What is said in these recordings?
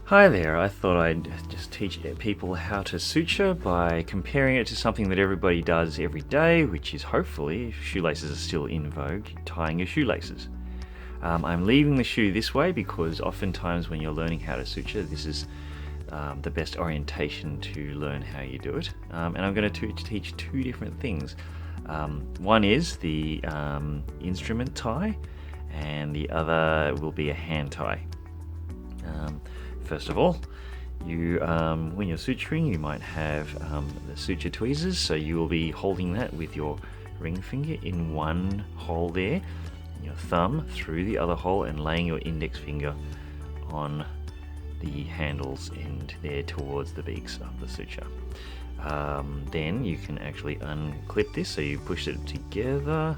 Hi there, I thought I'd just teach people how to suture by comparing it to something that everybody does every day, which is hopefully, if shoelaces are still in vogue, tying your shoelaces. I'm leaving the shoe this way because oftentimes when you're learning how to suture, this is the best orientation to learn how you do it. And I'm going to teach two different things. One is the instrument tie, and the other will be a hand tie. First of all, you when you're suturing, you might have the suture tweezers, so you will be holding that with your ring finger in one hole there, and your thumb through the other hole, and laying your index finger on the handles end there towards the beaks of the suture. Then you can actually unclip this, so you push it together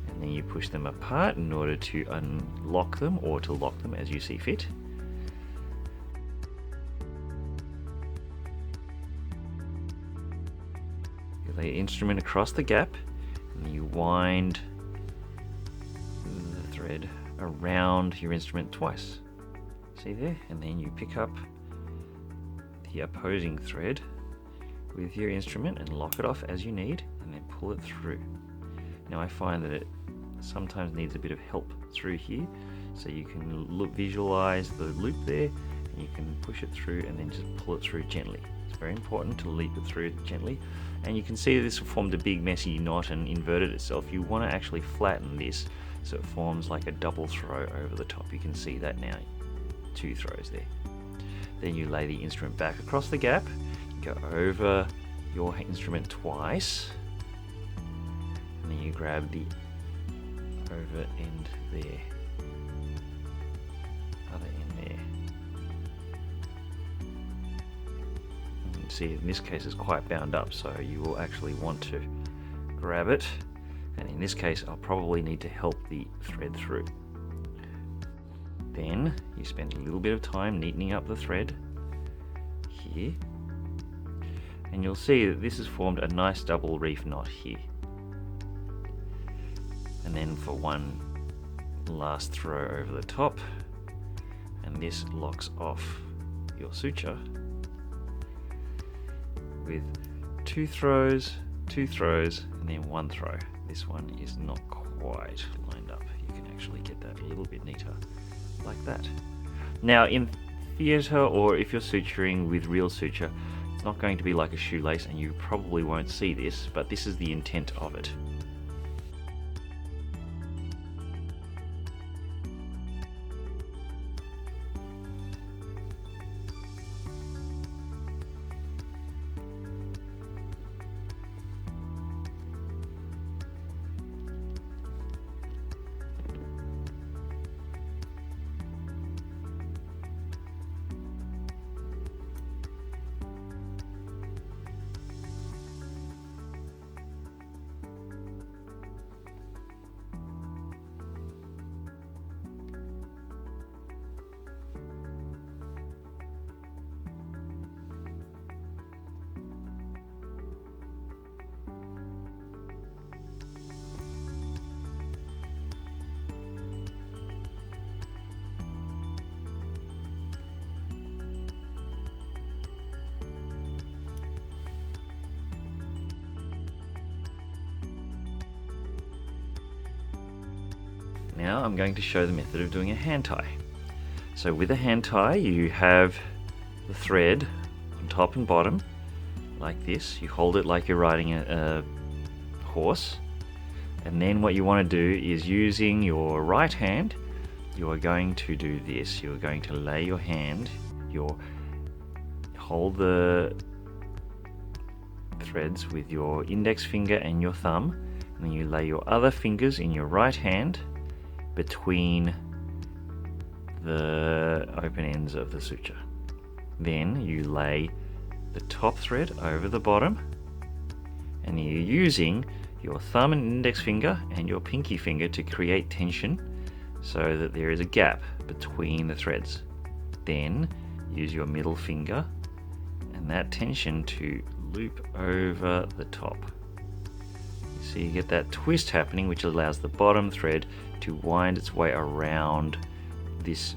and then you push them apart in order to unlock them or to lock them as you see fit. You lay your instrument across the gap and you wind the thread around your instrument twice. See there? And then you pick up the opposing thread with your instrument and lock it off as you need, and then pull it through. Now I find that it sometimes needs a bit of help through here, so you can visualize the loop there, and you can push it through and then just pull it through gently. It's very important to leap it through gently, and you can see this formed a big messy knot and inverted itself. You want to actually flatten this so it forms like a double throw over the top. You can see that now, 2 throws there. Then you lay the instrument back across the gap, go over your instrument twice, and then you grab the over end there, other end there. And you can see in this case it's quite bound up, so you will actually want to grab it, and in this case I'll probably need to help the thread through. Then you spend a little bit of time neatening up the thread here, and you'll see that this has formed a nice double reef knot here. And then for one last throw over the top, and this locks off your suture with 2 throws, 2 throws, and then 1 throw. This one is not quite lined up. You can actually get that a little bit neater like that. Now in theatre, or if you're suturing with real suture, it's not going to be like a shoelace, and you probably won't see this, but this is the intent of it. Now I'm going to show the method of doing a hand tie. So with a hand tie, you have the thread on top and bottom like this. You hold it like you're riding a horse, and then what you want to do is, using your right hand, you are going to do this. You're going to lay your hand, hold the threads with your index finger and your thumb, and then you lay your other fingers in your right hand between the open ends of the suture. Then you lay the top thread over the bottom, and you're using your thumb and index finger and your pinky finger to create tension so that there is a gap between the threads. Then use your middle finger and that tension to loop over the top. So you get that twist happening, which allows the bottom thread to wind its way around this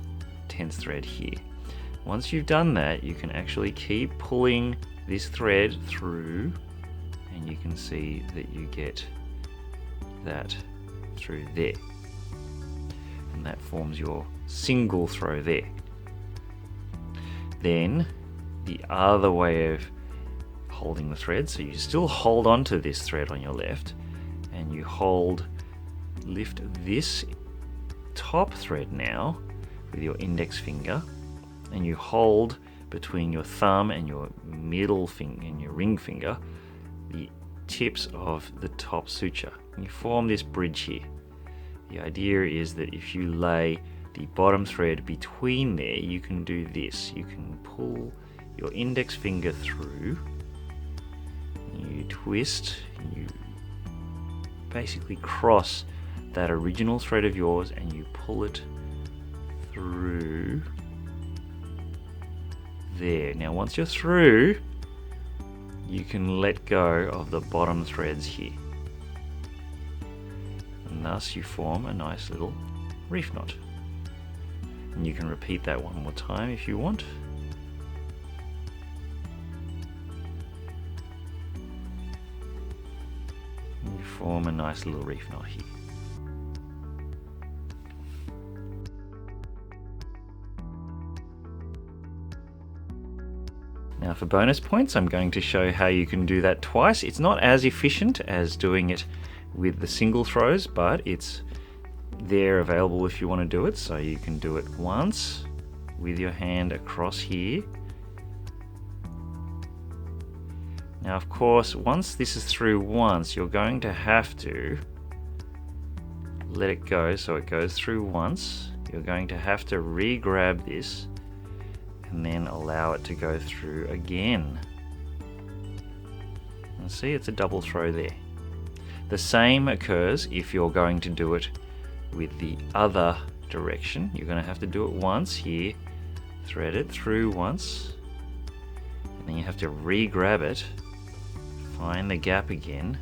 tense thread here. Once you've done that, you can actually keep pulling this thread through, and you can see that you get that through there, and that forms your single throw there. Then the other way of holding the thread, so you still hold on to this thread on your left, and you lift this top thread now with your index finger, and you hold between your thumb and your middle finger and your ring finger the tips of the top suture. And you form this bridge here. The idea is that if you lay the bottom thread between there, you can do this. You can pull your index finger through, you twist, and you basically cross that original thread of yours, and you pull it through there. Now once you're through, you can let go of the bottom threads here, and thus you form a nice little reef knot. And you can repeat that one more time if you want. And you form a nice little reef knot here. Now for bonus points, I'm going to show how you can do that twice. It's not as efficient as doing it with the single throws, but it's there available if you want to do it. So you can do it once with your hand across here. Now of course, once this is through once, you're going to have to let it go so it goes through once. You're going to have to re-grab this and then allow it to go through again. And see, it's a double throw there. The same occurs if you're going to do it with the other direction. You're going to have to do it once here, thread it through once, and then you have to re-grab it, find the gap again,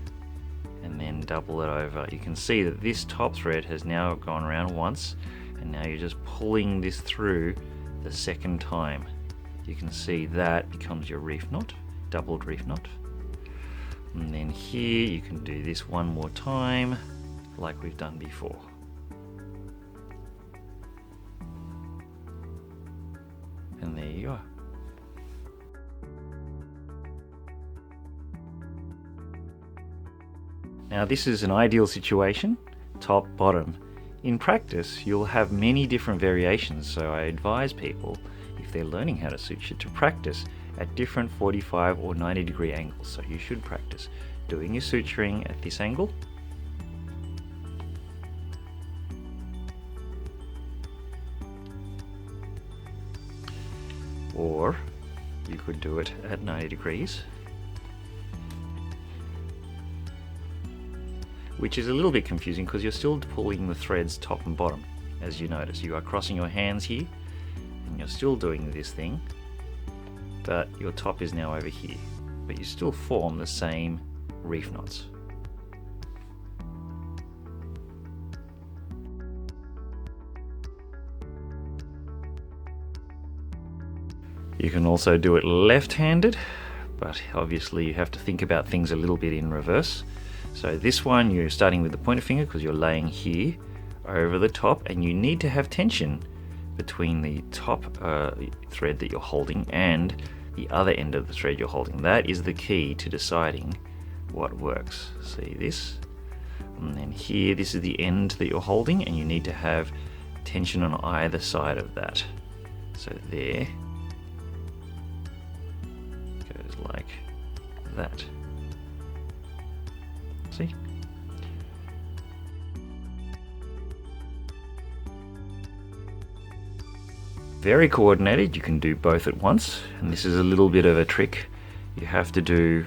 and then double it over. You can see that this top thread has now gone around once, and now you're just pulling this through the second time. You can see that becomes your reef knot, doubled reef knot. And then here you can do this one more time like we've done before. And there you are. Now this is an ideal situation, top, bottom. In practice, you'll have many different variations, so I advise people, if they're learning how to suture, to practice at different 45 or 90 degree angles. So you should practice doing your suturing at this angle, or you could do it at 90 degrees, which is a little bit confusing because you're still pulling the threads top and bottom. As you notice, you are crossing your hands here and you're still doing this thing, but your top is now over here, but you still form the same reef knots. You can also do it left-handed, but obviously you have to think about things a little bit in reverse. So this one, you're starting with the pointer finger because you're laying here over the top, and you need to have tension between the top thread that you're holding and the other end of the thread you're holding. That is the key to deciding what works. See this? And then here, this is the end that you're holding, and you need to have tension on either side of that. So there goes like that. See? Very coordinated, you can do both at once, and this is a little bit of a trick. You have to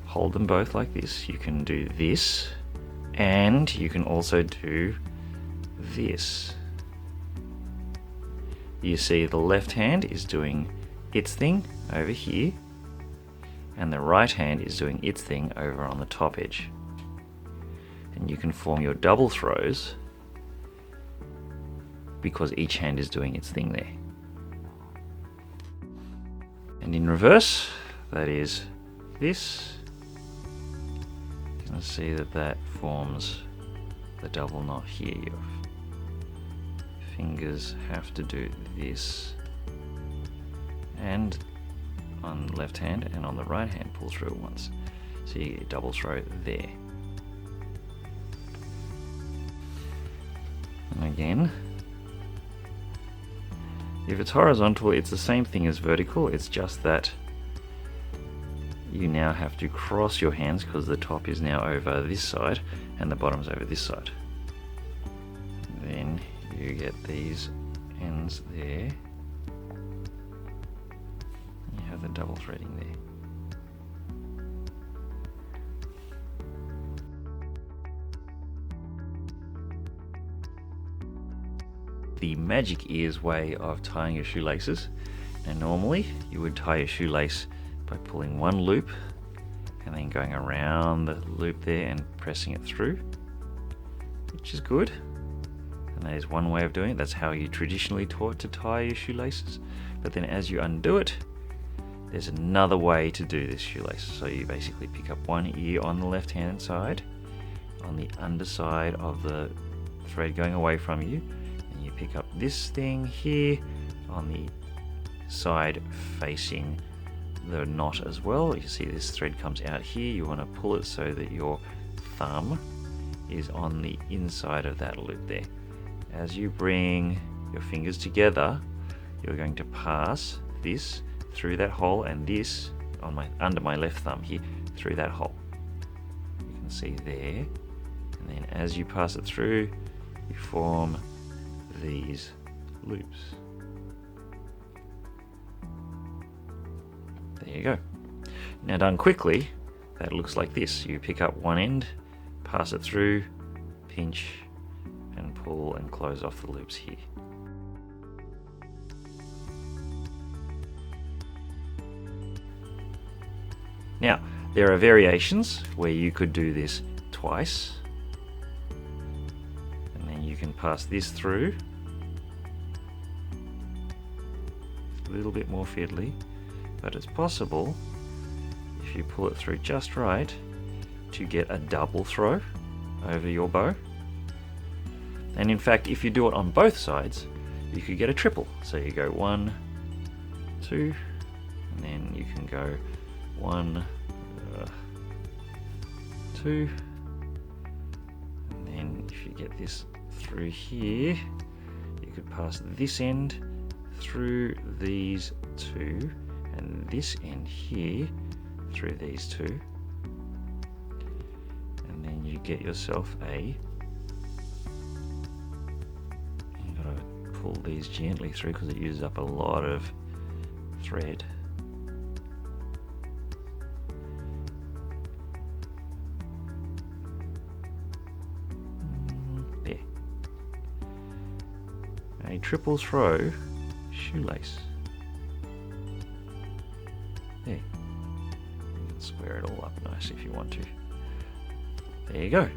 hold them both like this. You can do this, and you can also do this. You see the left hand is doing its thing over here, and the right hand is doing its thing over on the top edge. And you can form your double throws because each hand is doing its thing there. And in reverse, that is this. You can see that that forms the double knot here. Your fingers have to do this, and on the left hand and on the right hand pull through it once. So you get a double throw there. And again, if it's horizontal, it's the same thing as vertical. It's just that you now have to cross your hands because the top is now over this side and the bottom's over this side. Then you get these ends there. You have the double threading there. The magic ears way of tying your shoelaces. And normally you would tie your shoelace by pulling one loop and then going around the loop there and pressing it through, which is good. And that is one way of doing it. That's how you traditionally taught to tie your shoelaces. But then as you undo it, there's another way to do this shoelace. So you basically pick up one ear on the left hand side, on the underside of the thread going away from you, and you pick up this thing here on the side facing the knot as well. You see this thread comes out here. You want to pull it so that your thumb is on the inside of that loop there. As you bring your fingers together, you're going to pass this through that hole and this on under my left thumb here through that hole. You can see there. And then as you pass it through, you form these loops. There you go. Now done quickly, that looks like this. You pick up one end, pass it through, pinch, and pull and close off the loops here. Now, there are variations where you could do this twice, and then you can pass this through. It's a little bit more fiddly, but it's possible, if you pull it through just right, to get a double throw over your bow. And in fact, if you do it on both sides, you could get a triple. So you go 1, 2, and then you can go 1, 2, and then if you get this through here, you could pass this end through these two, and this end here through these two, and then you get yourself you gotta pull these gently through because it uses up a lot of thread. There. A triple throw shoelace. There. You can square it all up nice if you want to. There you go.